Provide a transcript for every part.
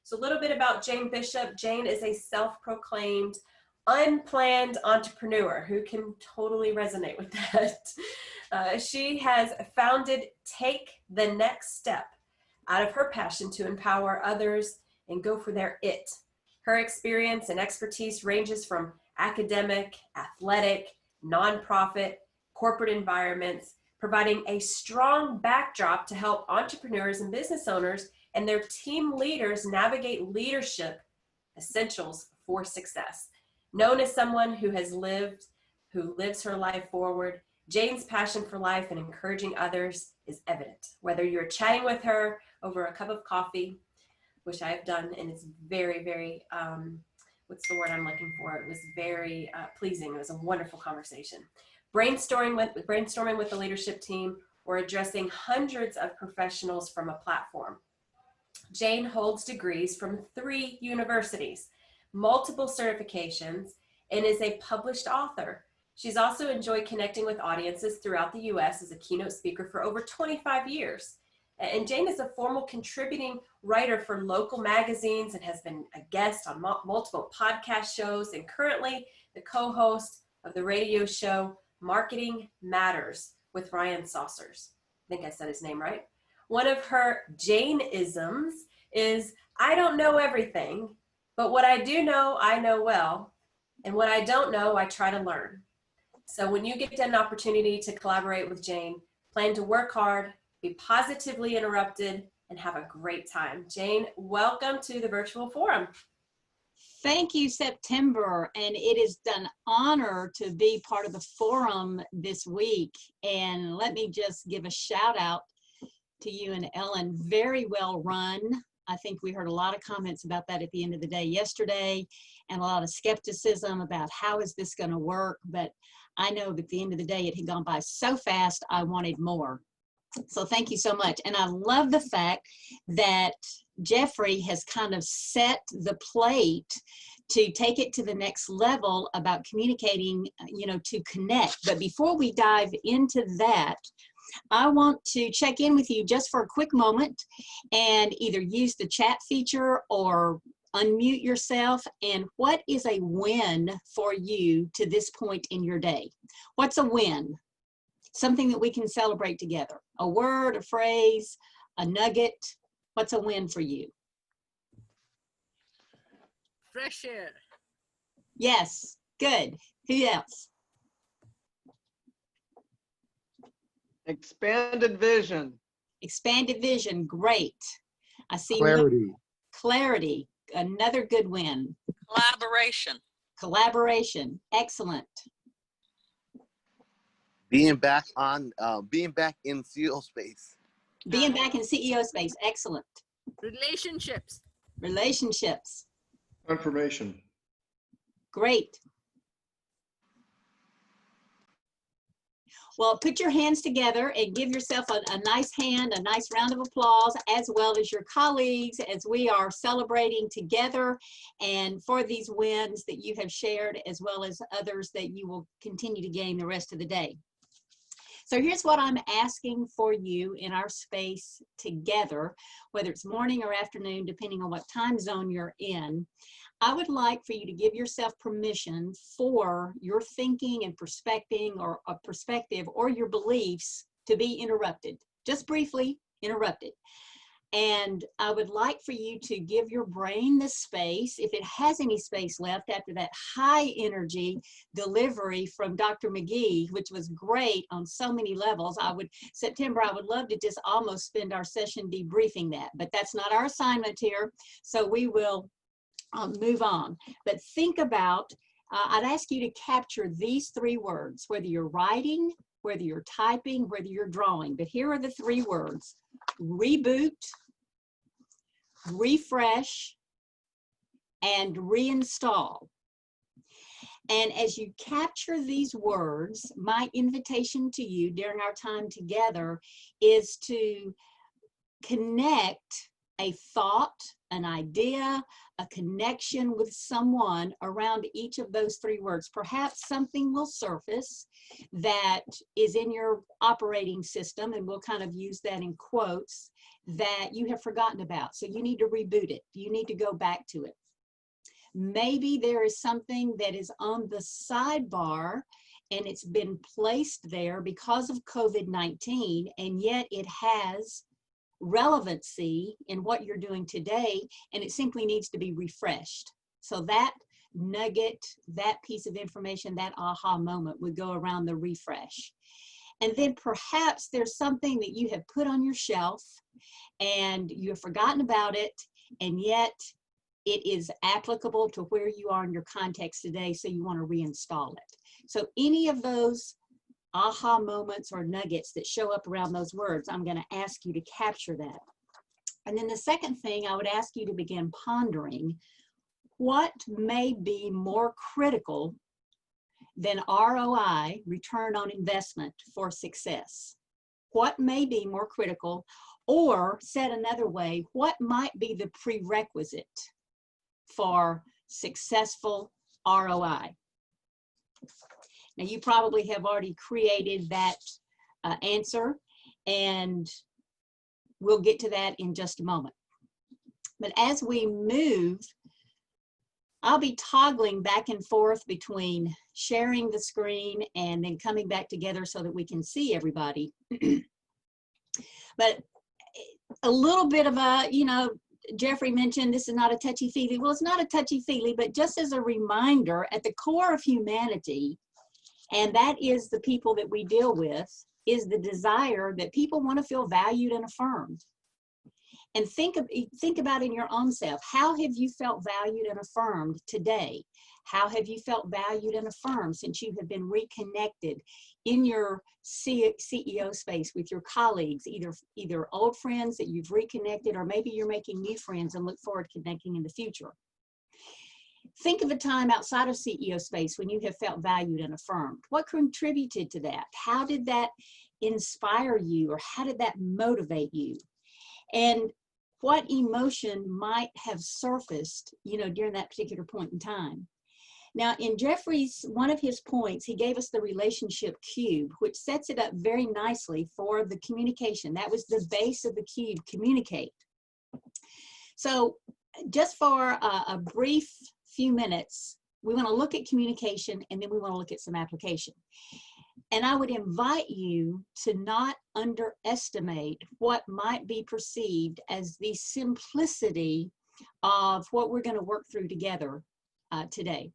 So a little bit about Jane Bishop. Jane is a self-proclaimed unplanned entrepreneur who can totally resonate with that. She has founded Take the Next Step out of her passion to empower others and go for their it. Her experience and expertise ranges from academic, athletic, nonprofit, corporate environments, providing a strong backdrop to help entrepreneurs and business owners and their team leaders navigate leadership essentials for success. Known as someone who lives her life forward, Jane's passion for life and encouraging others is evident. Whether you're chatting with her over a cup of coffee, which I've done, and it's very, very, what's the word I'm looking for? It was very pleasing. It was a wonderful conversation. Brainstorming with the leadership team, or addressing hundreds of professionals from a platform. Jane holds degrees from 3 universities, multiple certifications, and is a published author. She's also enjoyed connecting with audiences throughout the U.S. as a keynote speaker for over 25 years. And Jane is a formal contributing writer for local magazines and has been a guest on multiple podcast shows, and currently the co-host of the radio show Marketing Matters with Ryan Saucers. I think I said his name right. One of her Jane-isms is, I don't know everything, but what I do know, I know well. And what I don't know, I try to learn. So when you get an opportunity to collaborate with Jane, plan to work hard, be positively interrupted, and have a great time. Jane, welcome to the virtual forum. Thank you, September, and it is an honor to be part of the forum this week. And let me just give a shout out to you and Ellen. Very well run. I think we heard a lot of comments about that at the end of the day yesterday, and a lot of skepticism about how is this going to work. But I know at the end of the day, it had gone by so fast, I wanted more. So thank you so much. And I love the fact that Jeffrey has kind of set the plate to take it to the next level about communicating, to connect. But before we dive into that, I want to check in with you just for a quick moment and either use the chat feature or unmute yourself. And what is a win for you to this point in your day? What's a win? Something that we can celebrate together. A word, a phrase, a nugget. What's a win for you? Fresh air. Yes, good. Who else? Expanded vision. Expanded vision, great. I see Clarity. Clarity, another good win. Collaboration. Collaboration, excellent. Being back in CEO space. Being back in CEO space, excellent. Relationships. Relationships. Confirmation. Great. Well, put your hands together and give yourself a nice hand, a nice round of applause, as well as your colleagues, as we are celebrating together and for these wins that you have shared, as well as others that you will continue to gain the rest of the day. So here's what I'm asking for you in our space together, whether it's morning or afternoon, depending on what time zone you're in. I would like for you to give yourself permission for your thinking and perspective or your beliefs to be interrupted, just briefly interrupted. And I would like for you to give your brain the space, if it has any space left after that high energy delivery from Dr. McGee, which was great on so many levels. September, I would love to just almost spend our session debriefing that, but that's not our assignment here. So we will move on. But think about, I'd ask you to capture these 3 words, whether you're writing, whether you're typing, whether you're drawing. But here are the 3 words: reboot, refresh, and reinstall. And as you capture these words, my invitation to you during our time together is to connect a thought, an idea, a connection with someone around each of those three words. Perhaps something will surface that is in your operating system, and we'll kind of use that in quotes, that you have forgotten about. So you need to reboot it. You need to go back to it. Maybe there is something that is on the sidebar and it's been placed there because of COVID-19, and yet it has relevancy in what you're doing today, and it simply needs to be refreshed. So that nugget, that piece of information, that aha moment would go around the refresh. And then perhaps there's something that you have put on your shelf and you have forgotten about it, and yet it is applicable to where you are in your context today, so you want to reinstall it. So any of those aha moments or nuggets that show up around those words, I'm going to ask you to capture that. And then the second thing, I would ask you to begin pondering what may be more critical than ROI, return on investment, for success. What may be more critical, or said another way, what might be the prerequisite for successful ROI? Now, you probably have already created that answer, and we'll get to that in just a moment. But as we move, I'll be toggling back and forth between sharing the screen and then coming back together so that we can see everybody. But a little bit of a, you know, Jeffrey mentioned this is not a touchy-feely. Well, it's not a touchy-feely, but just as a reminder, at the core of humanity, and that is the people that we deal with, is the desire that people want to feel valued and affirmed. And think about in your own self, how have you felt valued and affirmed today? How have you felt valued and affirmed since you have been reconnected in your CEO space with your colleagues, either old friends that you've reconnected, or maybe you're making new friends and look forward to connecting in the future? Think of a time outside of CEO space when you have felt valued and affirmed. What contributed to that? How did that inspire you, or how did that motivate you? And what emotion might have surfaced, you know, during that particular point in time? Now, in Jeffrey's, one of his points, he gave us the relationship cube, which sets it up very nicely for the communication. That was the base of the cube, communicate. So just for a brief few minutes, we want to look at communication, and then we want to look at some application. And I would invite you to not underestimate what might be perceived as the simplicity of what we're going to work through together today.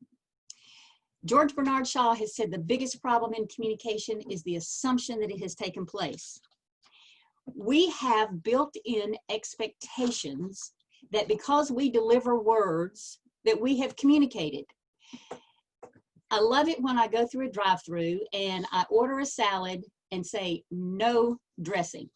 George Bernard Shaw has said the biggest problem in communication is the assumption that it has taken place. We have built-in expectations that because we deliver words that we have communicated. I love it when I go through a drive-through and I order a salad and say no dressing.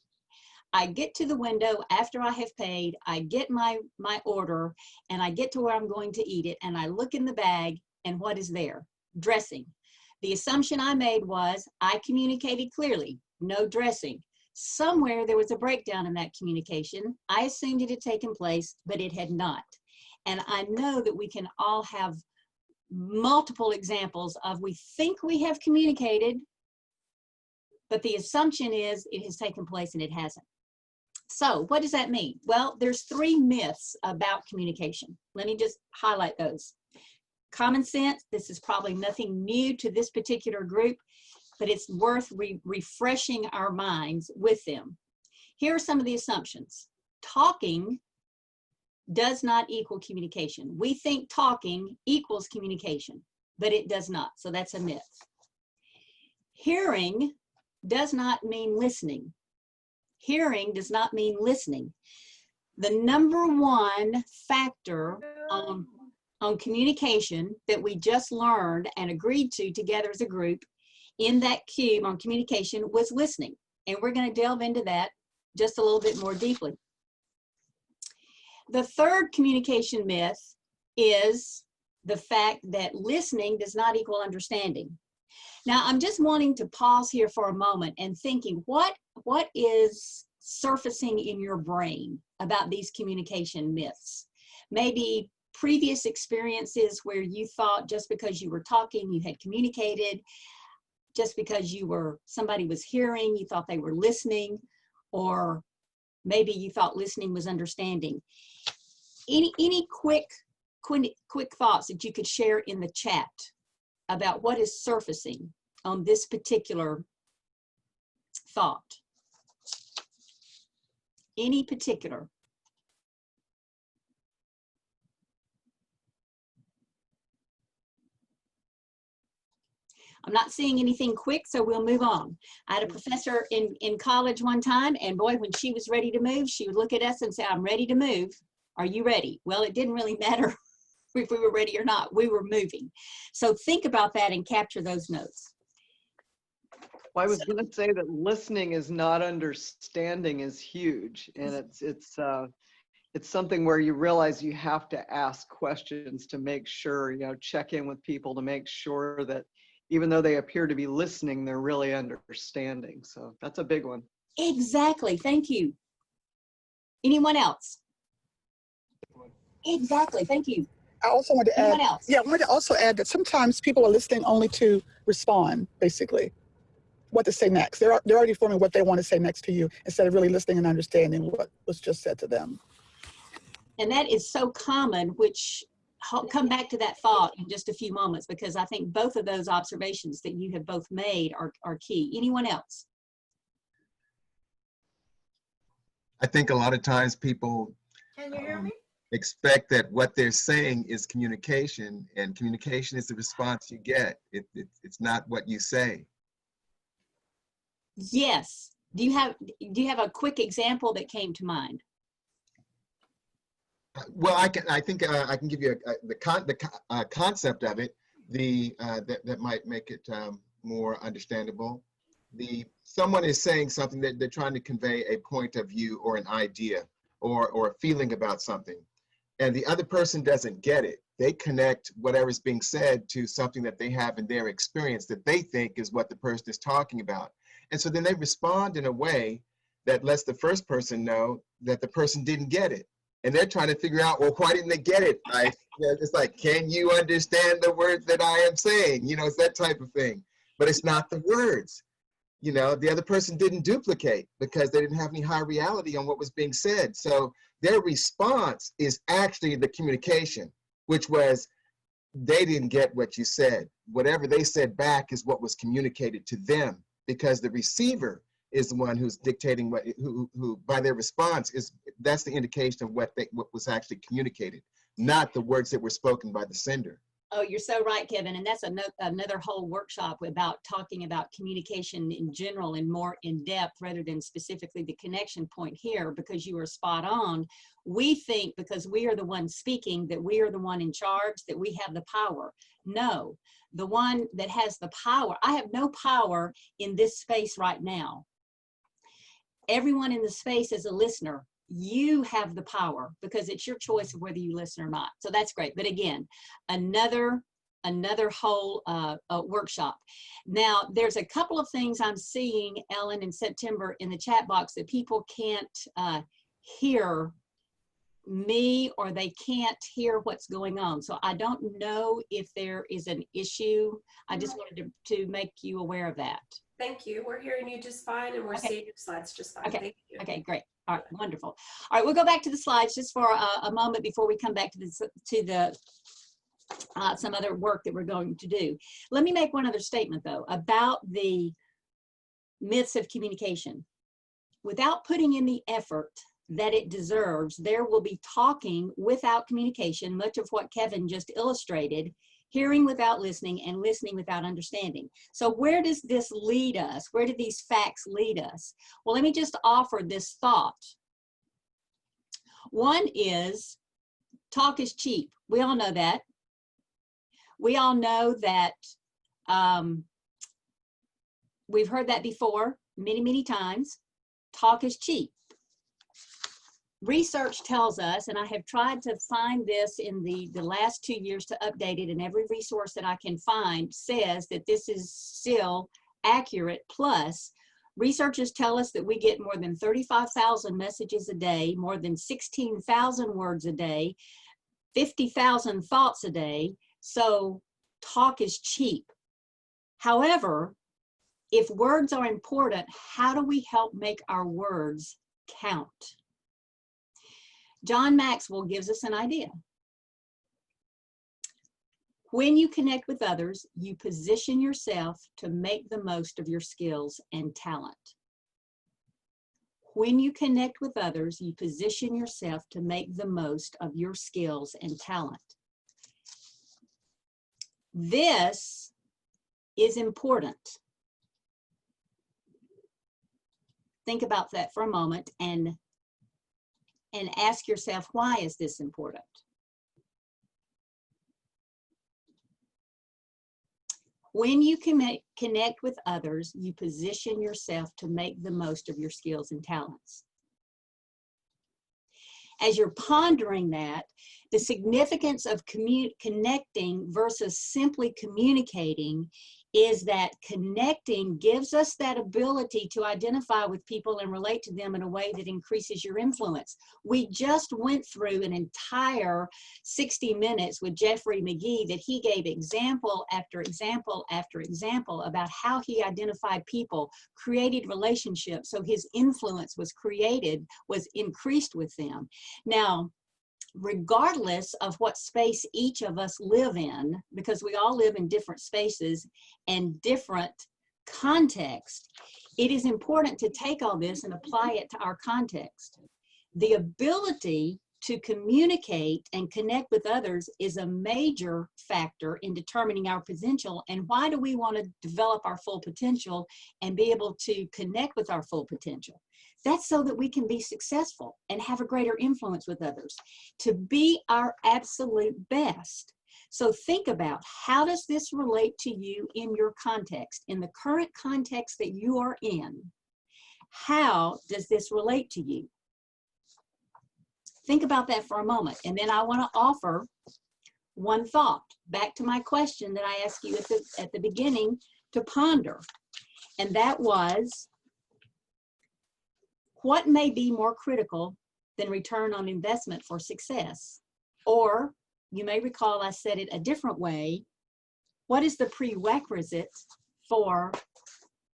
I get to the window after I have paid, I get my order, and I get to where I'm going to eat it, and I look in the bag, and what is there? Dressing. The assumption I made was I communicated clearly, no dressing. Somewhere there was a breakdown in that communication. I assumed it had taken place, but it had not. And I know that we can all have multiple examples of we think we have communicated, but the assumption is it has taken place and it hasn't. So what does that mean? Well, there's three myths about communication. Let me just highlight those. Common sense, this is probably nothing new to this particular group, but it's worth refreshing our minds with them. Here are some of the assumptions. Talking does not equal communication. We think talking equals communication, but it does not. So that's a myth. Hearing does not mean listening. Hearing does not mean listening. The number one factor on communication that we just learned and agreed to together as a group in that cube on communication was listening. And we're going to delve into that just a little bit more deeply. The third communication myth is the fact that listening does not equal understanding. Now, I'm just wanting to pause here for a moment and thinking, what is surfacing in your brain about these communication myths. Maybe previous experiences where you thought just because you were talking, you had communicated, just because somebody was hearing, you thought they were listening, or maybe you thought listening was understanding. Any quick thoughts that you could share in the chat about what is surfacing on this particular thought? Any particular? I'm not seeing anything quick, so we'll move on. I had a professor in college one time, and boy, when she was ready to move, she would look at us and say, "I'm ready to move. Are you ready?" Well, it didn't really matter if we were ready or not. We were moving. So think about that and capture those notes. Well, I was going to say that listening is not understanding is huge, and it's something where you realize you have to ask questions to make sure, check in with people to make sure that even though they appear to be listening, they're really understanding. So that's a big one. Exactly. Thank you. Anyone else? Exactly. Thank you. I also want to Anyone add, else? I wanted to also add that sometimes people are listening only to respond, basically, what to say next. They're already forming what they want to say next to you instead of really listening and understanding what was just said to them. And that is so common, which I'll come back to that thought in just a few moments, because I think both of those observations that you have both made are key. Anyone else? I think a lot of times people Can you hear me? expect that what they're saying is communication, and communication is the response you get. It's not what you say. Yes. Do you have a quick example that came to mind? Well, I think I can give you the concept of it. That might make it more understandable. Someone is saying something that they're trying to convey a point of view or an idea or a feeling about something, and the other person doesn't get it. They connect whatever's being said to something that they have in their experience that they think is what the person is talking about, and so then they respond in a way that lets the first person know that the person didn't get it. And they're trying to figure out, well, why didn't they get it? It's like, can you understand the words that I am saying? It's that type of thing. But it's not the words. The other person didn't duplicate because they didn't have any high reality on what was being said. So their response is actually the communication, which was, they didn't get what you said. Whatever they said back is what was communicated to them, because the receiver is the one who's dictating who by their response that's the indication of what was actually communicated, not the words that were spoken by the sender. Oh, you're so right, Kevin. And that's another whole workshop about talking about communication in general and more in depth rather than specifically the connection point here, because you are spot on. We think because we are the one speaking that we are the one in charge, that we have the power. No, the one that has the power, I have no power in this space right now. Everyone in the space is a listener. You have the power because it's your choice of whether you listen or not. So that's great. But again, another whole workshop. Now, there's a couple of things I'm seeing, Ellen, in September in the chat box that people can't hear me, or they can't hear what's going on. So I don't know if there is an issue. I just wanted to make you aware of that. Thank you. We're hearing you just fine, and we're seeing your slides just fine. Okay. Thank you. Okay, great. All right, wonderful. All right, we'll go back to the slides just for a moment before we come back to some other work that we're going to do. Let me make one other statement, though, about the myths of communication. Without putting in the effort that it deserves, there will be talking without communication, much of what Kevin just illustrated, hearing without listening, and listening without understanding. So where does this lead us? Where do these facts lead us? Well, let me just offer this thought. One is talk is cheap. We all know that. We all know that we've heard that before many, many times. Talk is cheap. Research tells us, and I have tried to find this in the last 2 years to update it, and every resource that I can find says that this is still accurate. Plus, Researchers tell us that we get more than 35,000 messages a day, more than 16,000 words a day, 50,000 thoughts a day. So talk is cheap. However, if words are important, how do we help make our words count? John Maxwell gives us an idea. When you connect with others, you position yourself to make the most of your skills and talent. When you connect with others, you position yourself to make the most of your skills and talent. This is important. Think about that for a moment and ask yourself, why is this important? When you connect with others, you position yourself to make the most of your skills and talents. As you're pondering that, the significance of connecting versus simply communicating is that connecting gives us that ability to identify with people and relate to them in a way that increases your influence. We just went through an entire 60 minutes with Jeffrey McGee that he gave example after example after example about how he identified people, created relationships, so his influence was increased with them. Now, regardless of what space each of us live in, because we all live in different spaces and different contexts, it is important to take all this and apply it to our context. The ability to communicate and connect with others is a major factor in determining our potential. And why do we want to develop our full potential and be able to connect with our full potential? That's so that we can be successful and have a greater influence with others, to be our absolute best. So think about, how does this relate to you in your context, in the current context that you are in? How does this relate to you? Think about that for a moment. And then I want to offer one thought back to my question that I asked you at the beginning to ponder. And that was, what may be more critical than return on investment for success? Or you may recall I said it a different way. What is the prerequisite for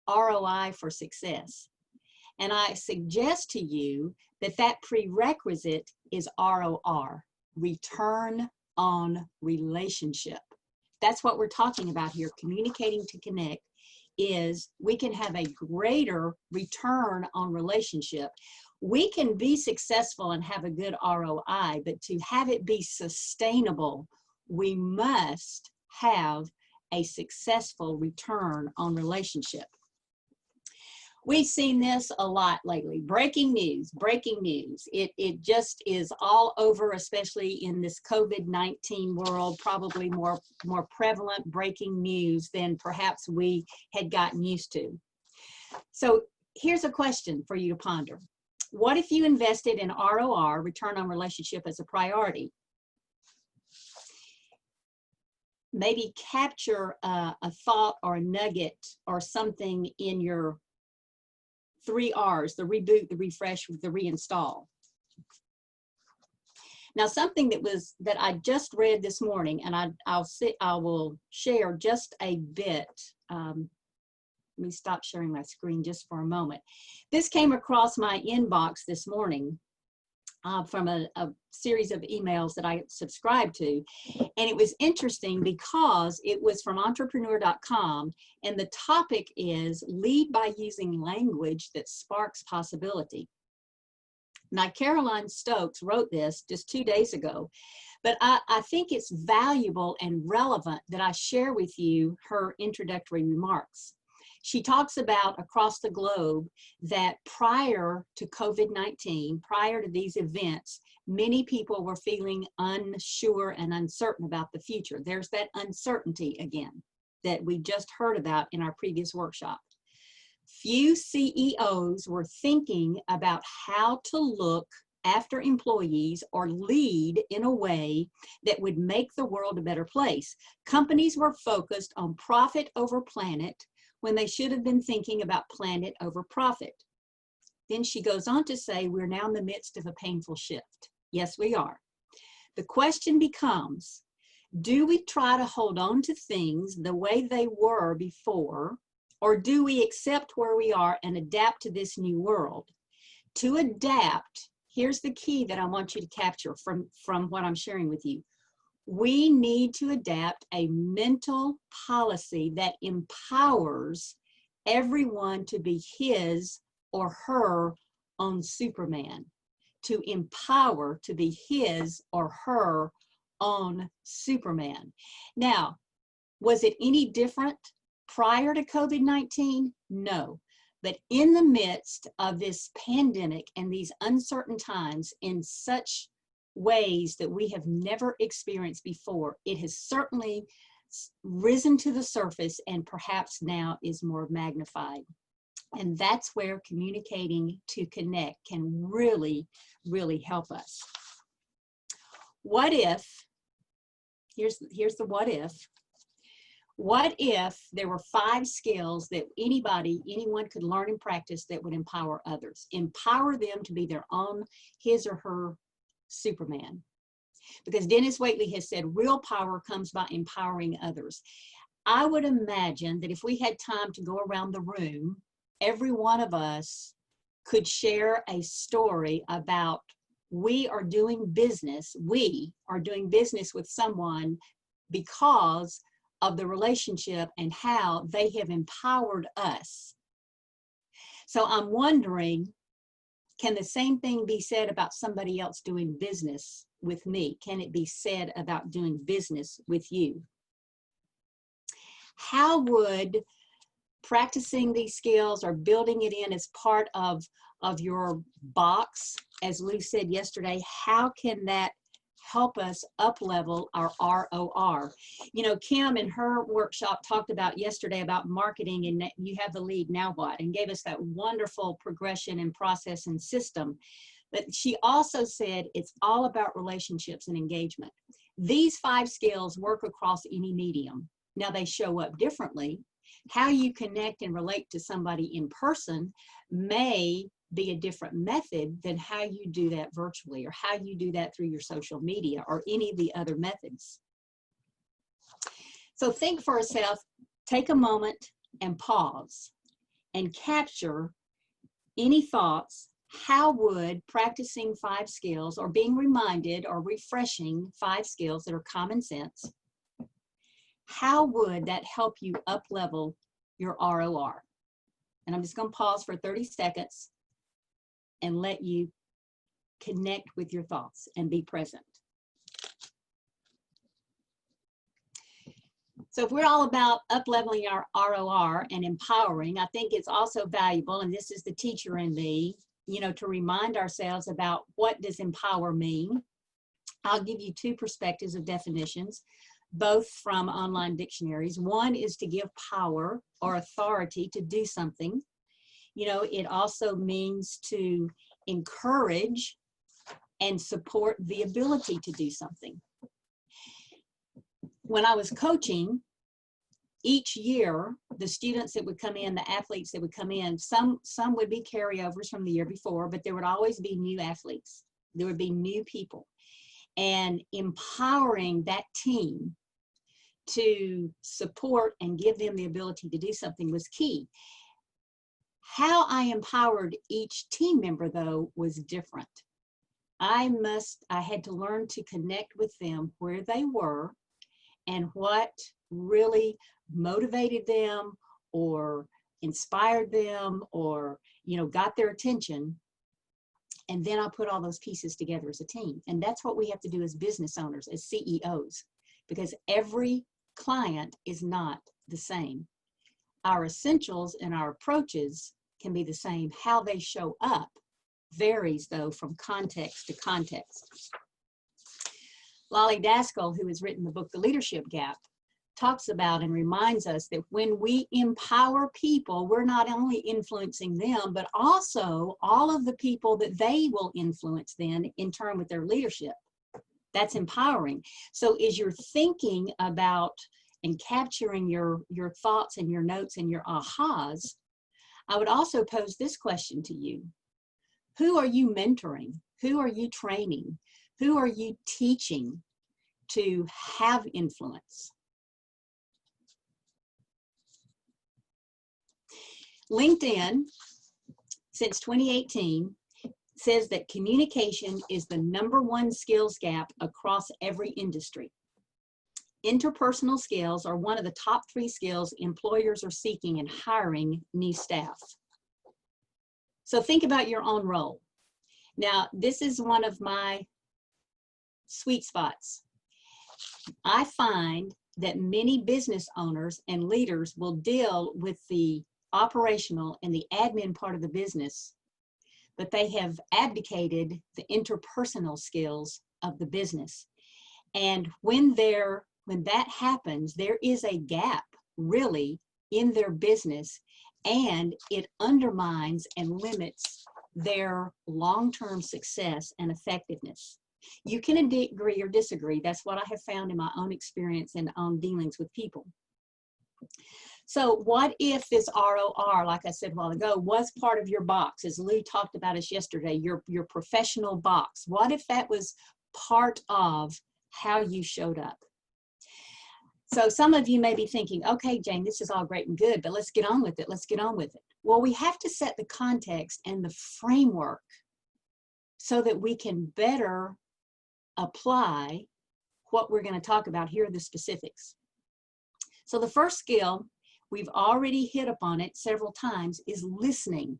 ROI for success? And I suggest to you that that prerequisite is ROR, return on relationship. That's what we're talking about here. Communicating to connect is we can have a greater return on relationship. We can be successful and have a good ROI, but to have it be sustainable, we must have a successful return on relationship. We've seen this a lot lately. Breaking news, breaking news. It just is all over, especially in this COVID-19 world, probably more prevalent breaking news than perhaps we had gotten used to. So here's a question for you to ponder. What if you invested in ROR, return on relationship, as a priority? Maybe capture a thought or a nugget or something in your 3 R's, the reboot, the refresh, the reinstall. Now, something that I just read this morning, and I will share just a bit. Let me stop sharing my screen just for a moment. This came across my inbox this morning from a series of emails that I subscribed to. And it was interesting because it was from entrepreneur.com, and the topic is lead by using language that sparks possibility. Now, Caroline Stokes wrote this just 2 days ago, but I think it's valuable and relevant that I share with you her introductory remarks. She talks about across the globe that prior to COVID-19, prior to these events, many people were feeling unsure and uncertain about the future. There's that uncertainty again that we just heard about in our previous workshop. Few CEOs were thinking about how to look after employees or lead in a way that would make the world a better place. Companies were focused on profit over planet, when they should have been thinking about planet over profit. Then she goes on to say, we're now in the midst of a painful shift. Yes, we are. The question becomes, do we try to hold on to things the way they were before, or do we accept where we are and adapt to this new world? To adapt, here's the key that I want you to capture from what I'm sharing with you. We need to adapt a mental policy that empowers everyone to be his or her own Superman, to empower to be his or her own Superman. Now, was it any different prior to COVID-19? No. But in the midst of this pandemic and these uncertain times, in such ways that we have never experienced before, it has certainly risen to the surface and perhaps now is more magnified. And that's where communicating to connect can really, really help us. What if, here's the what if. What if there were 5 skills that anyone could learn and practice that would empower others? Empower them to be their own, his or her Superman. Because Dennis Waitley has said real power comes by empowering others. I would imagine that if we had time to go around the room, every one of us could share a story about we are doing business with someone because of the relationship and how they have empowered us. So I'm wondering, can the same thing be said about somebody else doing business with me? Can it be said about doing business with you? How would practicing these skills or building it in as part of your box, as Lou said yesterday, how can that help us up-level our ROR? You know, Kim in her workshop talked about yesterday about marketing and you have the lead, now what? And gave us that wonderful progression and process and system. But she also said it's all about relationships and engagement. These 5 skills work across any medium. Now they show up differently. How you connect and relate to somebody in person may be a different method than how you do that virtually or how you do that through your social media or any of the other methods. So think for yourself, take a moment and pause and capture any thoughts. How would practicing 5 skills or being reminded or refreshing 5 skills that are common sense, how would that help you up-level your ROR? And I'm just going to pause for 30 seconds and let you connect with your thoughts and be present. So if we're all about up-leveling our ROR and empowering, I think it's also valuable, and this is the teacher in me, you know, to remind ourselves about what does empower mean. I'll give you 2 perspectives of definitions, both from online dictionaries. One is to give power or authority to do something. You know, it also means to encourage and support the ability to do something. When I was coaching, each year, the students that would come in, the athletes that would come in, some would be carryovers from the year before, but there would always be new athletes. There would be new people. And empowering that team to support and give them the ability to do something was key. How I empowered each team member, though, was different. I had to learn to connect with them where they were and what really motivated them or inspired them or, you know, got their attention. And then I put all those pieces together as a team. And that's what we have to do as business owners, as CEOs, because every client is not the same. Our essentials and our approaches can be the same. How they show up varies, though, from context to context. Lolly Daskell, who has written the book, The Leadership Gap, talks about and reminds us that when we empower people, we're not only influencing them, but also all of the people that they will influence then in turn with their leadership. That's empowering. So as you're thinking about and capturing your thoughts and your notes and your ahas, I would also pose this question to you. Who are you mentoring? Who are you training? Who are you teaching to have influence? LinkedIn, since 2018, says that communication is the #1 skills gap across every industry. Interpersonal skills are one of the top 3 skills employers are seeking in hiring new staff. So think about your own role. Now, this is one of my sweet spots. I find that many business owners and leaders will deal with the operational and the admin part of the business, but they have abdicated the interpersonal skills of the business. And when that happens, there is a gap really in their business, and it undermines and limits their long-term success and effectiveness. You can agree or disagree. That's what I have found in my own experience and on dealings with people. So what if this ROR, like I said a while ago, was part of your box, as Lou talked about us yesterday, your professional box? What if that was part of how you showed up? So some of you may be thinking, okay, Jane, this is all great and good, but let's get on with it. Let's get on with it. Well, we have to set the context and the framework so that we can better apply what we're going to talk about. Here are the specifics. So the first skill, we've already hit upon it several times, is listening.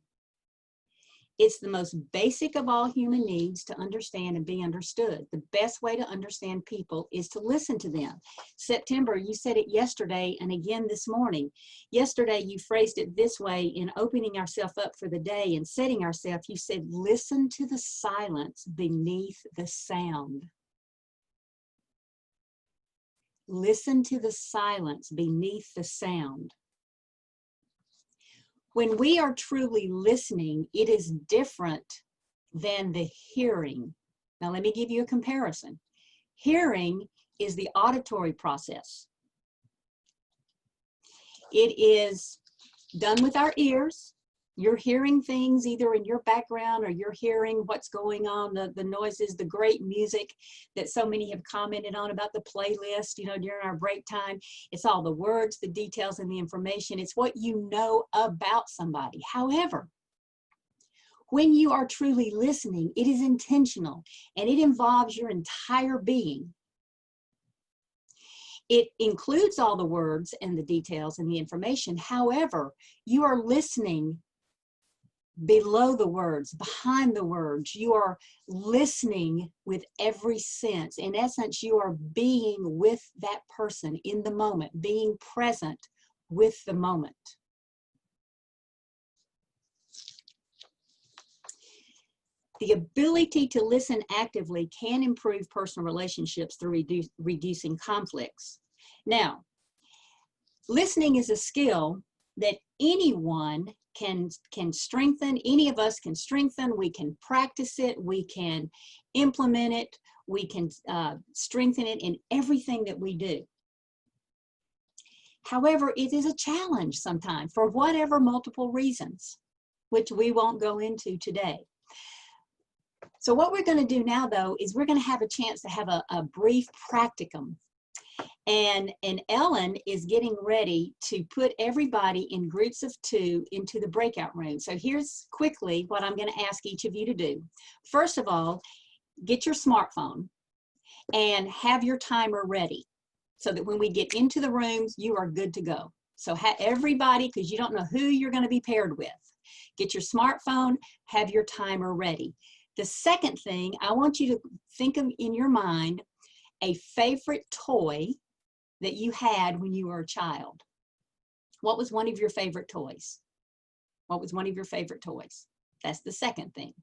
It's the most basic of all human needs to understand and be understood. The best way to understand people is to listen to them. September, you said it yesterday and again this morning. Yesterday, you phrased it this way in opening ourselves up for the day and setting ourselves. You said, listen to the silence beneath the sound. Listen to the silence beneath the sound. When we are truly listening, it is different than the hearing. Now, let me give you a comparison. Hearing is the auditory process. It is done with our ears. You're hearing things either in your background or you're hearing what's going on, the noises, the great music that so many have commented on about the playlist, you know, during our break time. It's all the words, the details, and the information. It's what you know about somebody. However, when you are truly listening, it is intentional and it involves your entire being. It includes all the words and the details and the information. However, you are listening below the words, behind the words. You are listening with every sense. In essence, you are being with that person in the moment, being present with the moment. The ability to listen actively can improve personal relationships through reducing conflicts. Now, listening is a skill that anyone can strengthen. Any of us can strengthen. We can practice it. We can implement it. We can strengthen it in everything that we do. However, it is a challenge sometimes for whatever multiple reasons, which we won't go into today. So what we're going to do now, though, is we're going to have a chance to have a brief practicum. And Ellen is getting ready to put everybody in groups of 2 into the breakout room. So here's quickly what I'm going to ask each of you to do. First of all, get your smartphone and have your timer ready so that when we get into the rooms, you are good to go. So everybody, because you don't know who you're going to be paired with, get your smartphone, have your timer ready. The second thing, I want you to think of in your mind a favorite toy that you had when you were a child. What was one of your favorite toys? What was one of your favorite toys? That's the second thing.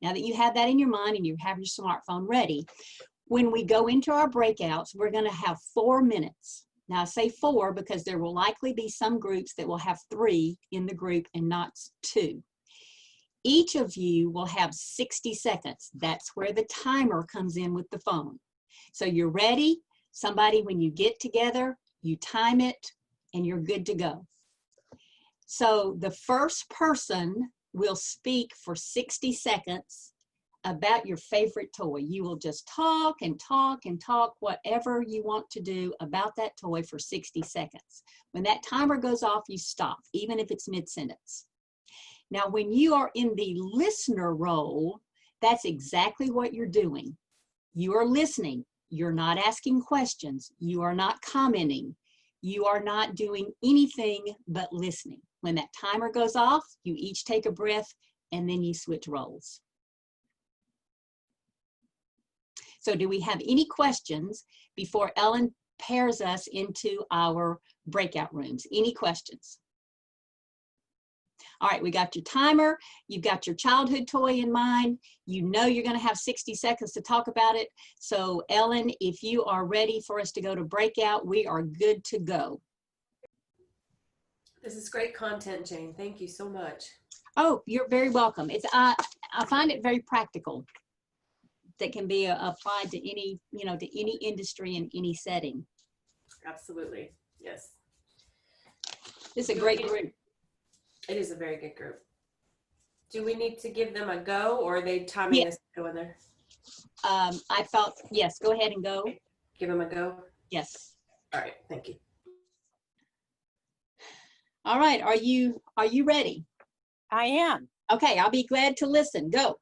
Now that you have that in your mind and you have your smartphone ready, when we go into our breakouts, we're going to have 4 minutes. Now I say 4 because there will likely be some groups that will have 3 in the group and not 2. Each of you will have 60 seconds. That's where the timer comes in with the phone. So you're ready. Somebody, when you get together, you time it and you're good to go. So the first person will speak for 60 seconds about your favorite toy. You will just talk and talk and talk whatever you want to do about that toy for 60 seconds. When that timer goes off, you stop, even if it's mid-sentence. Now, when you are in the listener role, that's exactly what you're doing. You are listening. You're not asking questions. You are not commenting. You are not doing anything but listening. When that timer goes off, you each take a breath and then you switch roles. So do we have any questions before Ellen pairs us into our breakout rooms? Any questions? All right, we got your timer. You've got your childhood toy in mind. You know you're going to have 60 seconds to talk about it. So Ellen, if you are ready for us to go to breakout, we are good to go. This is great content, Jane. Thank you so much. Oh, you're very welcome. It's I find it very practical. That can be applied to any, to any industry in any setting. Absolutely. Yes. It's a great group. It is a very good group. Do we need to give them a go, or are they timing us to go in there? I felt, yes, go ahead and go. Give them a go? Yes. All right, thank you. All right, are you ready? I am. Okay, I'll be glad to listen. Go.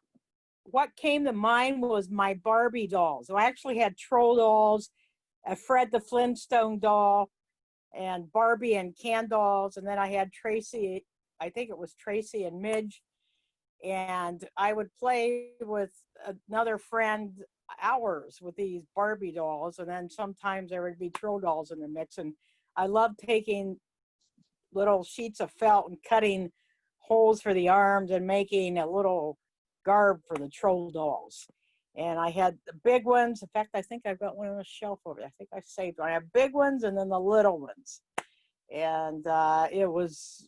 What came to mind was my Barbie dolls. So I actually had troll dolls, a Fred the Flintstone doll, and Barbie and Ken dolls. And then I had Tracy, I think it was Tracy and Midge. And I would play with another friend hours with these Barbie dolls. And then sometimes there would be troll dolls in the mix. And I loved taking little sheets of felt and cutting holes for the arms and making a little garb for the troll dolls. And I had the big ones. In fact, I think I've got one on the shelf over there. I think I saved one. I have big ones and then the little ones. And it was,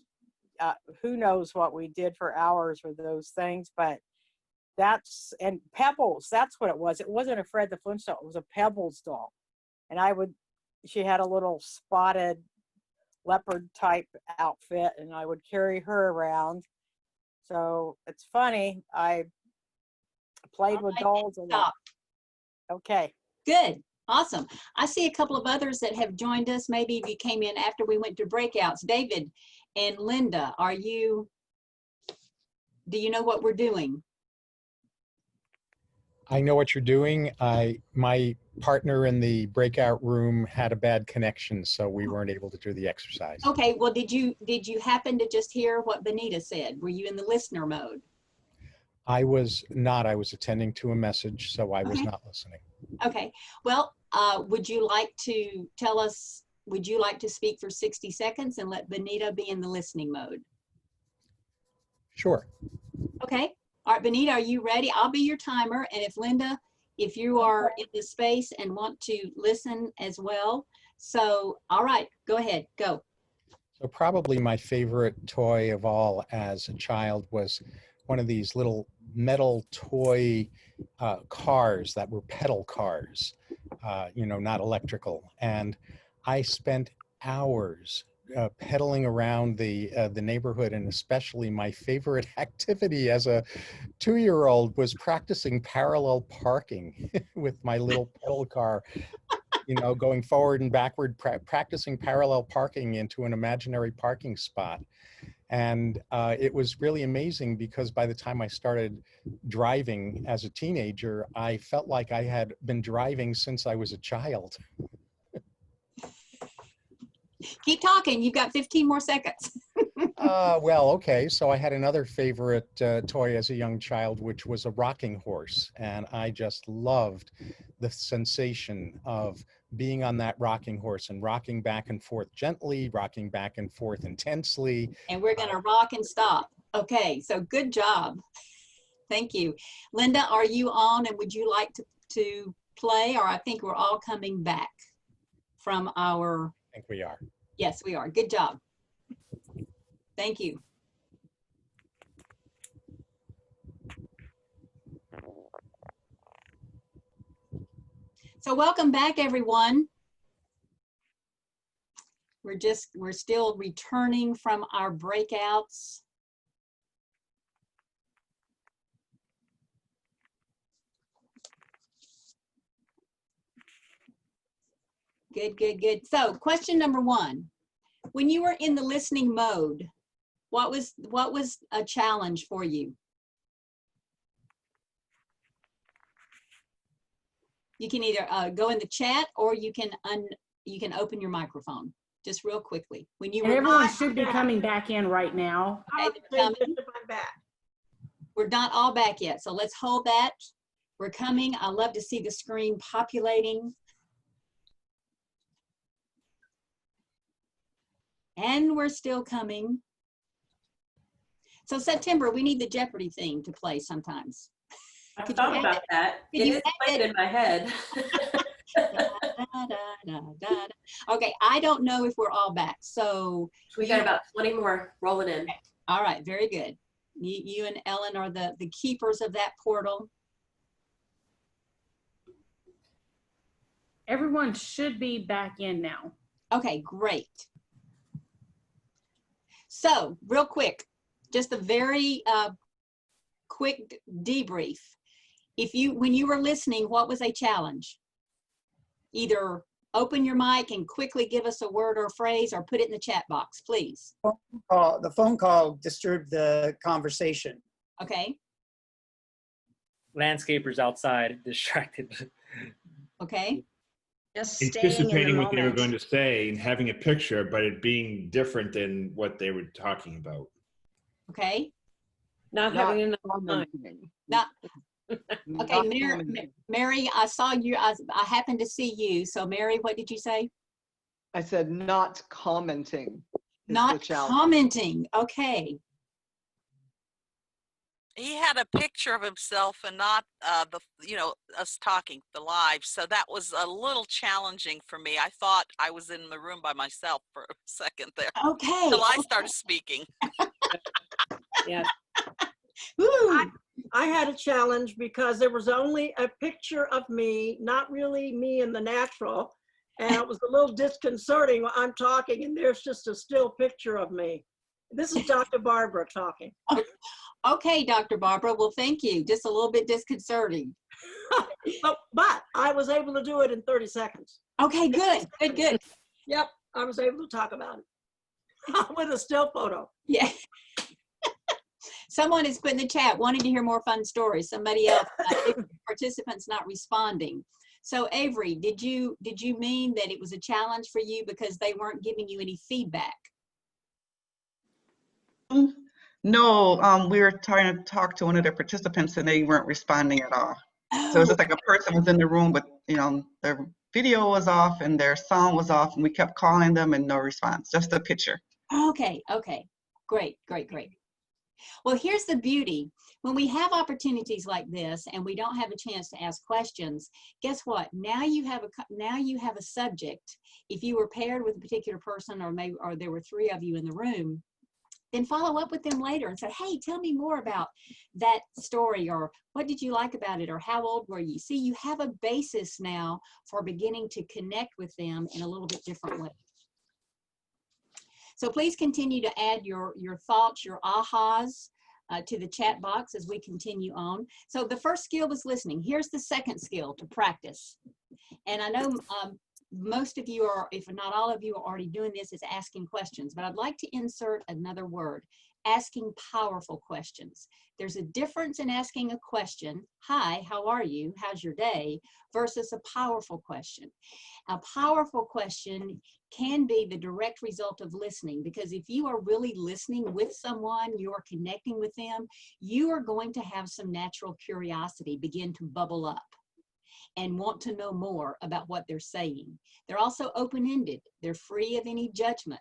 who knows what we did for hours with those things, but and Pebbles, that's what it was. It wasn't a Fred the Flintstone, it was a Pebbles doll. And she had a little spotted leopard type outfit and I would carry her around. So it's funny, I played with dolls a lot. Okay. Good. Awesome. I see a couple of others that have joined us. Maybe if you came in after we went to breakouts. David and Linda, do you know what we're doing? I know what you're doing. My partner in the breakout room had a bad connection, so we weren't able to do the exercise. Okay, well, did you happen to just hear what Benita said? Were you in the listener mode? I was not. I was attending to a message, so I was Okay. not listening. Okay. Well, would you like to tell us, would you like to speak for 60 seconds and let Benita be in the listening mode? Sure. Okay. All right, Benita, are you ready? I'll be your timer. And if Linda, if you are in this space and want to listen as well. So, all right, go ahead, go. So probably my favorite toy of all as a child was one of these little metal toy cars that were pedal cars, not electrical. And I spent hours pedaling around the neighborhood, and especially my favorite activity as a 2-year-old was practicing parallel parking with my little pedal car, going forward and backward, practicing parallel parking into an imaginary parking spot. And it was really amazing because by the time I started driving as a teenager, I felt like I had been driving since I was a child. Keep talking, you've got 15 more seconds. Well, okay. So I had another favorite toy as a young child, which was a rocking horse. And I just loved the sensation of being on that rocking horse and rocking back and forth gently, rocking back and forth intensely. And we're gonna rock and stop. Okay, so good job. Thank you. Linda, are you on and would you like to play, or I think we're all coming back from our... I think we are. Yes, we are. Good job. Thank you. So welcome back, everyone. We're still returning from our breakouts. Good, good, good. So question number 1, when you were in the listening mode, what was a challenge for you? You can either go in the chat or you can open your microphone just real quickly. When you And were everyone should be coming back in right now. okay, they're coming. We're not all back yet, so let's hold that. We're coming. I love to see the screen populating. And we're still coming. So September, we need the Jeopardy theme to play sometimes. I thought about that. It is playing in my head. Okay, I don't know if we're all back. So we got about 20 more rolling in. Okay. All right, very good. You and Ellen are the keepers of that portal. Everyone should be back in now. Okay, great. So real quick, just a very quick debrief. When you were listening, what was a challenge? Either open your mic and quickly give us a word or a phrase, or put it in the chat box, please. The phone call disturbed the conversation. Okay. Landscapers outside distracted. Okay. Just anticipating what they were going to say and having a picture, but it being different than what they were talking about. Okay. Not having enough time. Okay, Mary, I saw you. I happened to see you. So, Mary, what did you say? I said not commenting. Not commenting. Okay. He had a picture of himself and not us talking the live, so that was a little challenging for me. I thought I was in the room by myself for a second there. Okay. Till I started speaking. Yeah. I had a challenge because there was only a picture of me, not really me in the natural, and it was a little disconcerting when I'm talking and there's just a still picture of me. This is Dr. Barbara talking. Okay, Dr. Barbara. Well, thank you. Just a little bit disconcerting. But I was able to do it in 30 seconds. Okay, good, good, good. Yep, I was able to talk about it with a still photo. Yeah. Someone is put in the chat wanting to hear more fun stories. Somebody else, participants not responding. So Avery, did you mean that it was a challenge for you because they weren't giving you any feedback? No, we were trying to talk to one of the participants and they weren't responding at all. So it's just like a person was in the room, but their video was off and their sound was off, and we kept calling them and no response, just a picture. Okay, okay, great, great, great. Well, here's the beauty. When we have opportunities like this and we don't have a chance to ask questions, guess what? Now you have a subject. If you were paired with a particular person, or there were 3 of you in the room, then follow up with them later and say, hey, tell me more about that story, or what did you like about it, or how old were you? See, you have a basis now for beginning to connect with them in a little bit different way. So please continue to add your thoughts, your ahas to the chat box as we continue on. So the first skill was listening. Here's the second skill, to practice. And I know most of you are, if not all of you are already doing this, is asking questions, but I'd like to insert another word, asking powerful questions. There's a difference in asking a question, hi, how are you, how's your day, versus a powerful question. A powerful question can be the direct result of listening, because if you are really listening with someone, you're connecting with them, you are going to have some natural curiosity begin to bubble up and want to know more about what they're saying. They're also open-ended. They're free of any judgment,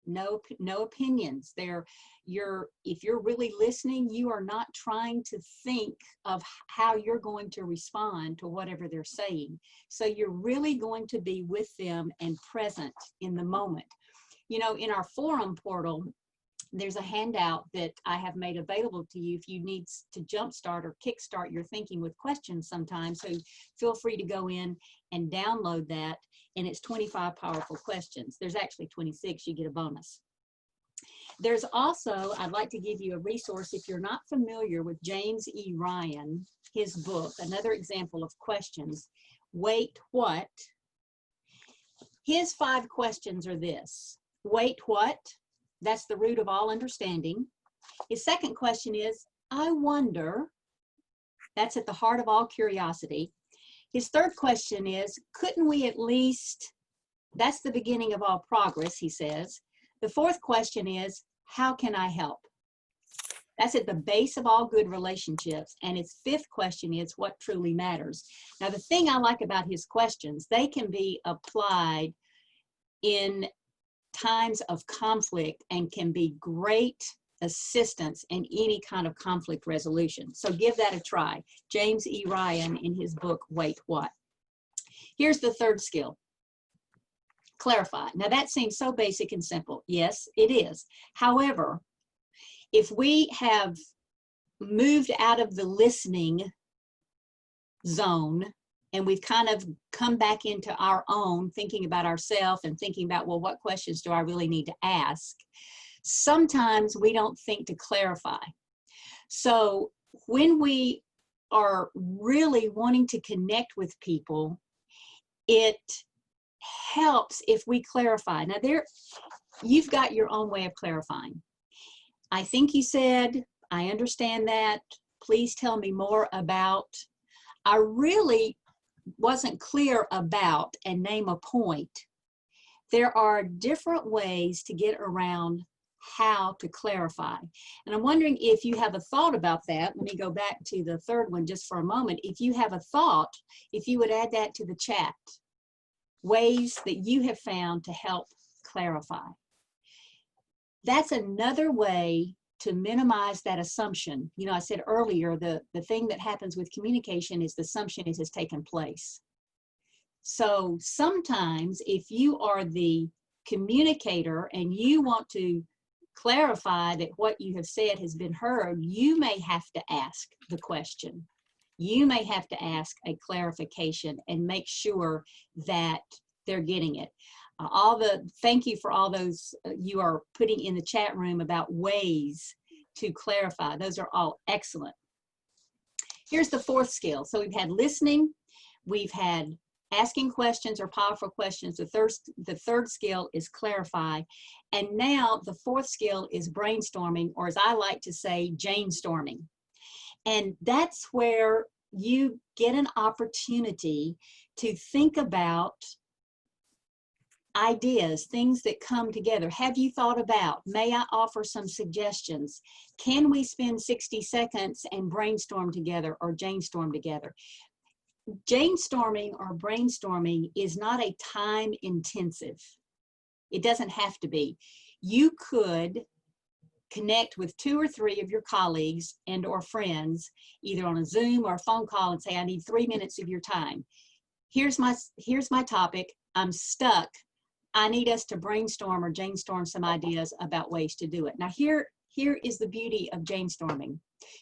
no opinions. If you're really listening, you are not trying to think of how you're going to respond to whatever they're saying. So you're really going to be with them and present in the moment. In our forum portal, there's a handout that I have made available to you if you need to jumpstart or kickstart your thinking with questions sometimes. So feel free to go in and download that. And it's 25 powerful questions. There's actually 26, you get a bonus. There's also, I'd like to give you a resource if you're not familiar with James E. Ryan, his book, another example of questions. Wait, what? His 5 questions are this. Wait, what? That's the root of all understanding. His second question is, I wonder. That's at the heart of all curiosity. His third question is, couldn't we at least, that's the beginning of all progress, he says. The fourth question is, how can I help? That's at the base of all good relationships. And his fifth question is, what truly matters? Now, the thing I like about his questions, they can be applied in times of conflict and can be great assistance in any kind of conflict resolution. So give that a try. James E. Ryan in his book, Wait, What? Here's the third skill. Clarify. Now that seems so basic and simple. Yes, it is. However, if we have moved out of the listening zone and we've kind of come back into our own, thinking about ourselves and thinking about, well, what questions do I really need to ask? Sometimes we don't think to clarify. So when we are really wanting to connect with people, it helps if we clarify. Now you've got your own way of clarifying. I think you said, I understand that. Please tell me more about. I really wasn't clear about, and name a point. There are different ways to get around how to clarify. And I'm wondering if you have a thought about that. Let me go back to the third one just for a moment. If you have a thought, if you would add that to the chat, ways that you have found to help clarify. That's another way to minimize that assumption. You know, I said earlier, the thing that happens with communication is the assumption has taken place. So sometimes if you are the communicator and you want to clarify that what you have said has been heard, you may have to ask the question. You may have to ask a clarification and make sure that they're getting it. Thank you for all those you are putting in the chat room about ways to clarify. Those are all excellent. Here's the fourth skill. So we've had listening, we've had asking questions or powerful questions. The third skill is clarify. And now the fourth skill is brainstorming, or as I like to say, Jane-storming. And that's where you get an opportunity to think about ideas, things that come together. Have you thought about, may I offer some suggestions? Can we spend 60 seconds and brainstorm together or Jane-storm together? Jane-storming or brainstorming is not a time intensive. It doesn't have to be. You could connect with 2 or 3 of your colleagues and or friends, either on a Zoom or a phone call, and say, I need 3 minutes of your time. Here's my topic. I'm stuck. I need us to brainstorm or Jane-storm some ideas about ways to do it. Now here is the beauty of Jane-storming.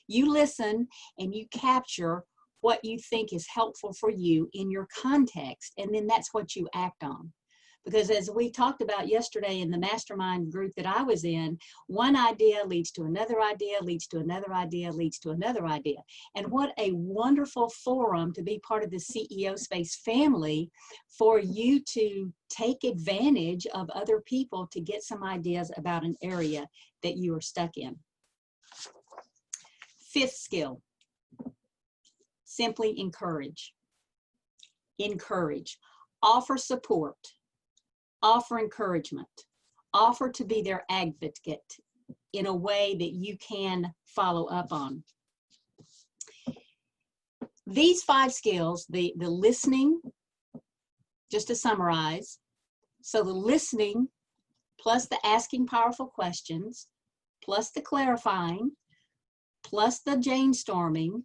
You listen and you capture what you think is helpful for you in your context, and then that's what you act on. Because as we talked about yesterday in the mastermind group that I was in, one idea leads to another idea, leads to another idea, leads to another idea. And what a wonderful forum to be part of the CEO Space family, for you to take advantage of other people to get some ideas about an area that you are stuck in. Fifth skill, simply encourage. Encourage. Offer support. Offer encouragement. Offer to be their advocate in a way that you can follow up on. These 5 skills, the listening, just to summarize, so the listening plus the asking powerful questions, plus the clarifying, plus the Jane-storming,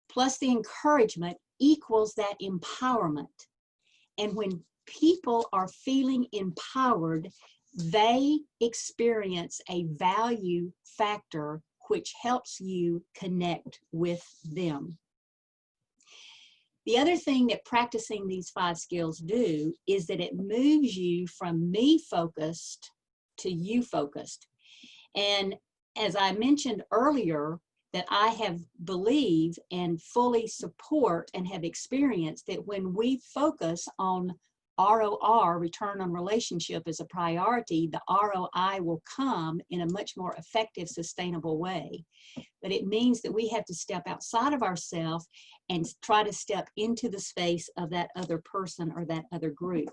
plus the encouragement equals that empowerment. And when people are feeling empowered, they experience a value factor which helps you connect with them. The other thing that practicing these 5 skills do is that it moves you from me focused to you focused. And as I mentioned earlier, that I have believed and fully support and have experienced that when we focus on ROR, return on relationship, as a priority, the ROI will come in a much more effective, sustainable way. But it means that we have to step outside of ourselves and try to step into the space of that other person or that other group.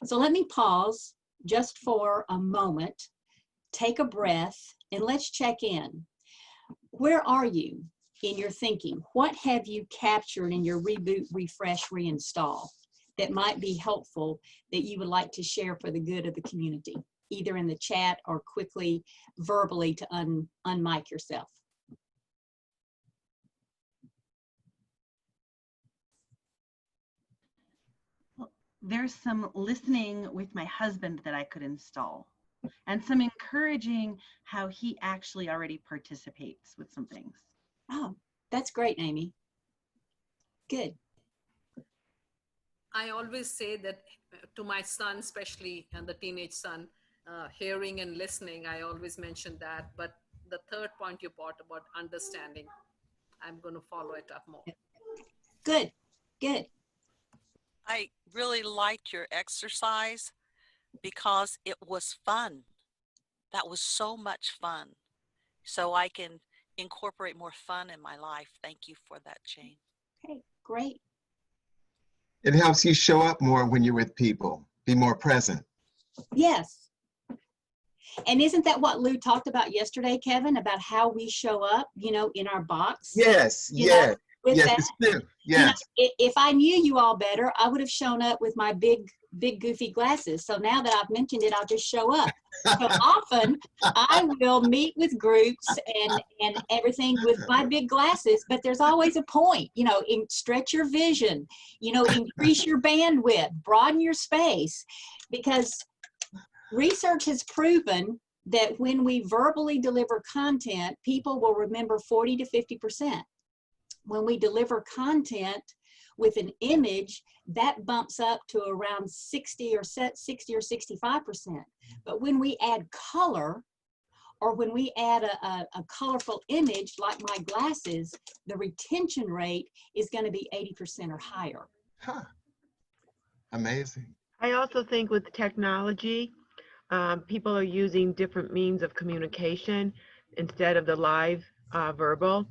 So let me pause just for a moment, take a breath, and let's check in. Where are you in your thinking? What have you captured in your reboot, refresh, reinstall that might be helpful that you would like to share for the good of the community, either in the chat or quickly verbally to unmic yourself? There's some listening with my husband that I could install, and some encouraging how he actually already participates with some things. Oh, that's great, Amy. Good. I always say that to my son, especially and the teenage son, hearing and listening, I always mention that. But the third point you brought about understanding, I'm going to follow it up more. Good, good. I really liked your exercise because it was fun. That was so much fun. So I can incorporate more fun in my life. Thank you for that, Jane. Okay, great. It helps you show up more when you're with people, be more present. Yes. And isn't that what Lou talked about yesterday, Kevin, about how we show up, you know, in our box? Yes, yes. yes, That, it's true. You Yes. know, if I knew you all better, I would have shown up with my big goofy glasses. So now that I've mentioned it, I'll just show up. So often I will meet with groups and everything with my big glasses, but there's always a point, you know, stretch your vision, you know, increase your bandwidth, broaden your space, because research has proven that when we verbally deliver content, people will remember 40 to 50%. When we deliver content with an image, that bumps up to around 60 or 65%. But when we add color, or when we add a colorful image like my glasses, the retention rate is going to be 80% or higher. Huh. Amazing. I also think with technology, people are using different means of communication instead of the live verbal.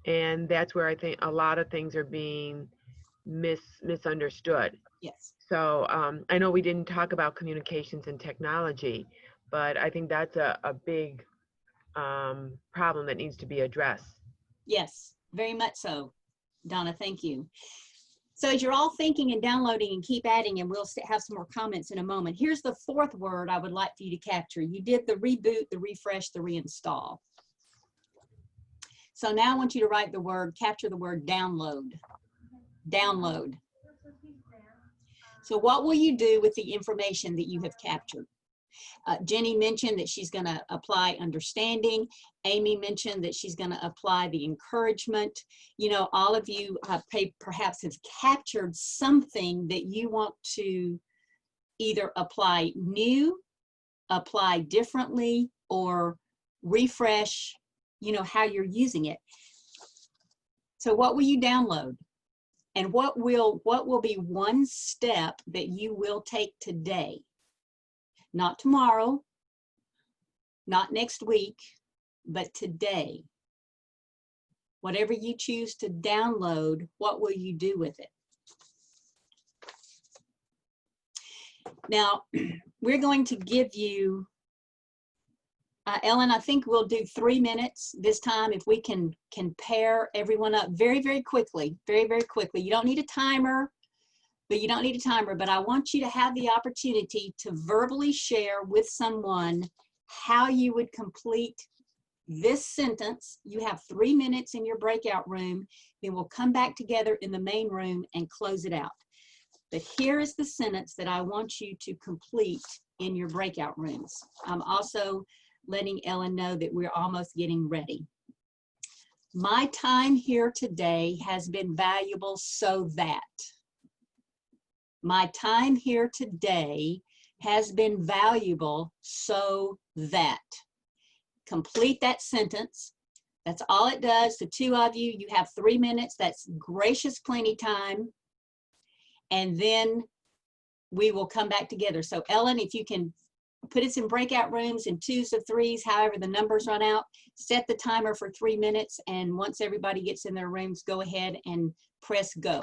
And that's where I think a lot of things are being misunderstood. Yes. So I know we didn't talk about communications and technology, but I think that's a big problem that needs to be addressed. Yes, very much so, Donna, thank you. So as you're all thinking and downloading and keep adding, and we'll have some more comments in a moment, here's the 4th word I would like for you to capture. You did the reboot, the refresh, the reinstall. So now I want you to write the word, capture the word download. Download. So what will you do with the information that you have captured? Jenny mentioned that she's going to apply understanding. Amy mentioned that she's going to apply the encouragement. You know, all of you perhaps have captured something that you want to either apply new, apply differently, or refresh, you know, how you're using it. So what will you download? And what will be one step that you will take today? Not tomorrow, not next week, but today. Whatever you choose to download, what will you do with it? Now, we're going to give you, Ellen, I think we'll do 3 minutes this time if we can pair everyone up very, very quickly, very, very quickly. You don't need a timer, but I want you to have the opportunity to verbally share with someone how you would complete this sentence. You have 3 minutes in your breakout room, then we'll come back together in the main room and close it out. But here is the sentence that I want you to complete in your breakout rooms. I'm also letting Ellen know that we're almost getting ready. My time here today has been valuable so that. My time here today has been valuable so that. Complete that sentence. That's all it does. The two of you, you have 3 minutes. That's gracious plenty time. And then we will come back together. So Ellen, if you can put us in breakout rooms in 2s or 3s, however the numbers run out, set the timer for 3 minutes. And once everybody gets in their rooms, go ahead and press go.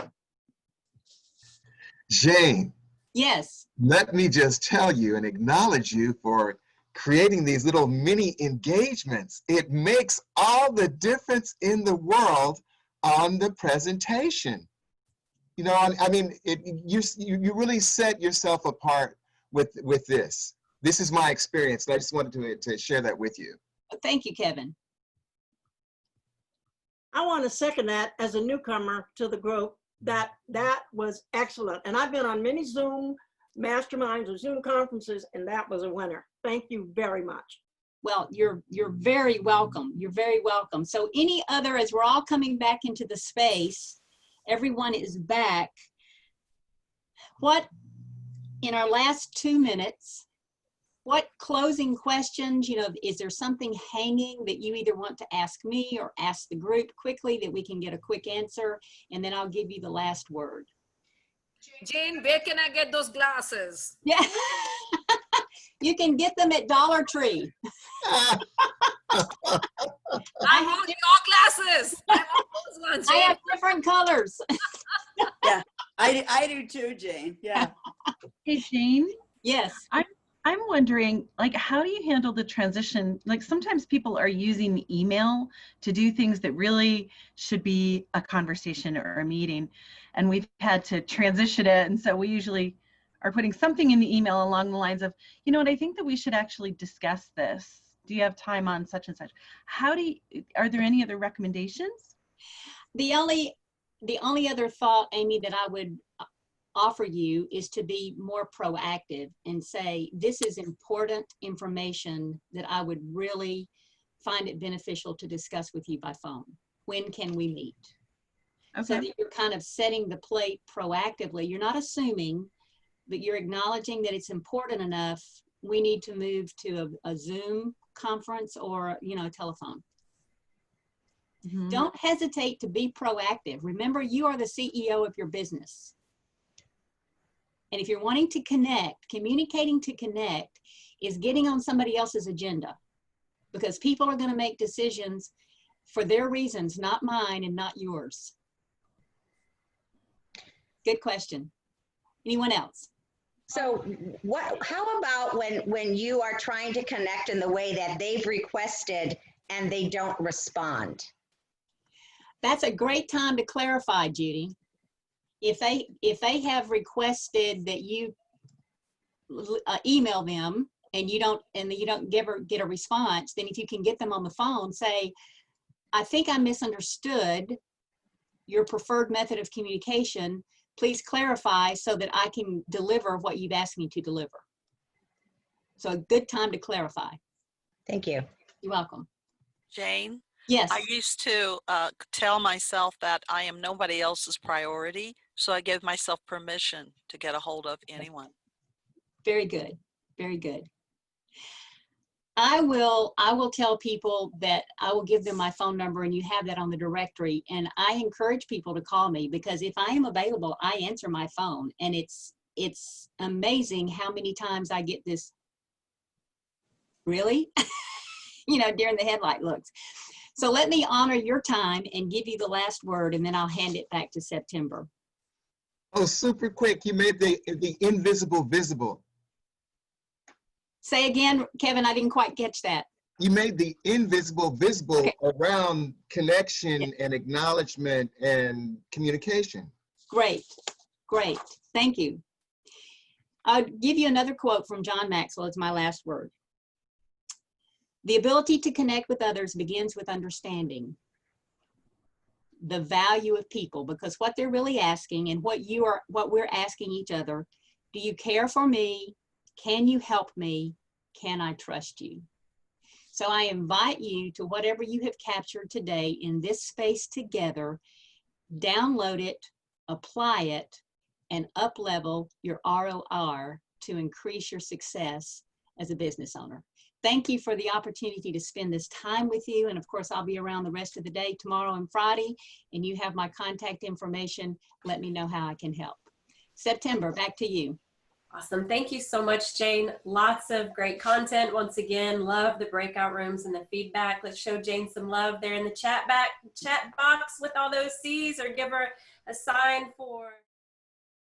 Jane. Yes. Let me just tell you and acknowledge you for creating these little mini engagements. It makes all the difference in the world on the presentation. You know, I mean, you really set yourself apart with this. This is my experience, and I just wanted to share that with you. Thank you, Kevin. I want to second that as a newcomer to the group. That was excellent. And I've been on many Zoom masterminds or Zoom conferences, and that was a winner. Thank you very much. Well, you're very welcome. You're very welcome. So any other, as we're all coming back into the space, everyone is back. What, in our last 2 minutes, what closing questions, you know, is there something hanging that you either want to ask me or ask the group quickly that we can get a quick answer, and then I'll give you the last word. Jane, where can I get those glasses? Yeah, you can get them at Dollar Tree. I want your glasses. I want those ones. I have different colors. Yeah, I do too, Jane. Yeah. Hey, Jane. Yes. I'm wondering, like, how do you handle the transition? Like, sometimes people are using email to do things that really should be a conversation or a meeting, and we've had to transition it. And so we usually are putting something in the email along the lines of, you know what, I think that we should actually discuss this. Do you have time on such and such? Are there any other recommendations? The only other thought, Amy, that I would offer you is to be more proactive and say, this is important information that I would really find it beneficial to discuss with you by phone. When can we meet? Okay. So that you're kind of setting the plate proactively. You're not assuming, but you're acknowledging that it's important enough. We need to move to a Zoom conference or, you know, a telephone. Mm-hmm. Don't hesitate to be proactive. Remember, you are the CEO of your business. And if you're wanting to connect, communicating to connect is getting on somebody else's agenda, because people are going to make decisions for their reasons, not mine and not yours. Good question. Anyone else? So how about when you are trying to connect in the way that they've requested and they don't respond? That's a great time to clarify, Judy. If they have requested that you email them and you don't get a response, then if you can get them on the phone, say, I think I misunderstood your preferred method of communication. Please clarify so that I can deliver what you've asked me to deliver. So a good time to clarify. Thank you. You're welcome. Jane? Yes. I used to tell myself that I am nobody else's priority, so I gave myself permission to get a hold of anyone. Very good. Very good. I will tell people that I will give them my phone number, and you have that on the directory. And I encourage people to call me, because if I am available, I answer my phone. And it's amazing how many times I get this, really? You know, during the headlight looks. So let me honor your time and give you the last word, and then I'll hand it back to September. Oh, super quick. You made the invisible visible. Say again, Kevin, I didn't quite catch that. You made the invisible visible around connection and acknowledgement and communication. Great, great. Thank you. I'll give you another quote from John Maxwell. It's my last word. The ability to connect with others begins with understanding the value of people, because what they're really asking, and what we're asking each other, do you care for me? Can you help me? Can I trust you? So I invite you to whatever you have captured today in this space together, download it, apply it, and up-level your ROR to increase your success as a business owner. Thank you for the opportunity to spend this time with you. And of course, I'll be around the rest of the day, tomorrow and Friday, and you have my contact information. Let me know how I can help. September, back to you. Awesome. Thank you so much, Jane. Lots of great content. Once again, love the breakout rooms and the feedback. Let's show Jane some love there in the chat box with all those C's, or give her a sign for